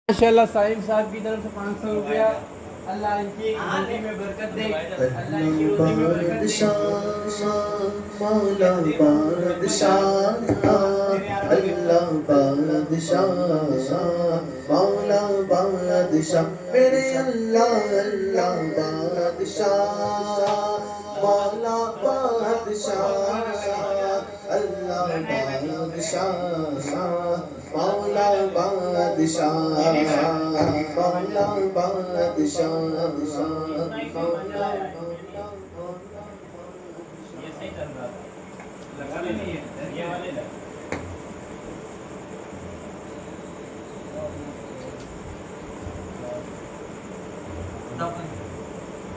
माशाल्लाह साहिब साहब की तरफ से 500 रुपया। अल्लाह इनकी जिंदगी में बरकत दे, अल्लाह इनकी रोजी में बरकत दे। मौला बादशाह अल्लाह बादशाह मौला बादशाह मेरे अल्लाह अल्लाह बादशाह मौला बादशाह अल्लाह बादशाह मौला बादशाह मौला बादशाह मौला ये सही चल रहा था, लगा नहीं है ये वाले लगा।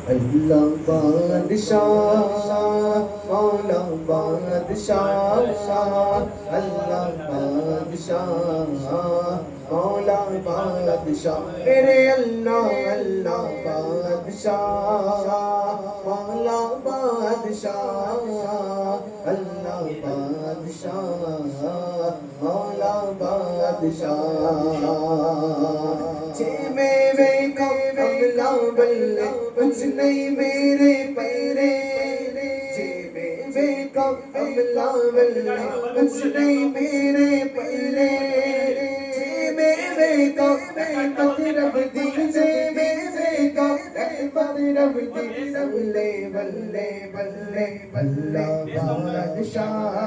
अल्लाह बादशाह मौला बादशाह अल्लाह बादशाह मौला बादशाह मेरे अल्लाह अल्लाह बादशाह मौला बादशाह अल्लाह बादशाह मौला बादशाह जे मेरे कमला बल्ले कुछ नहीं मेरे पैरे जे मेरे कमला बल्ले कुछ नहीं मेरे पैरे जे मेरे रहमत रब दी जे मेरे रहमत रब दी बल्ले बल्ले बल्ले बल्ला बादशाह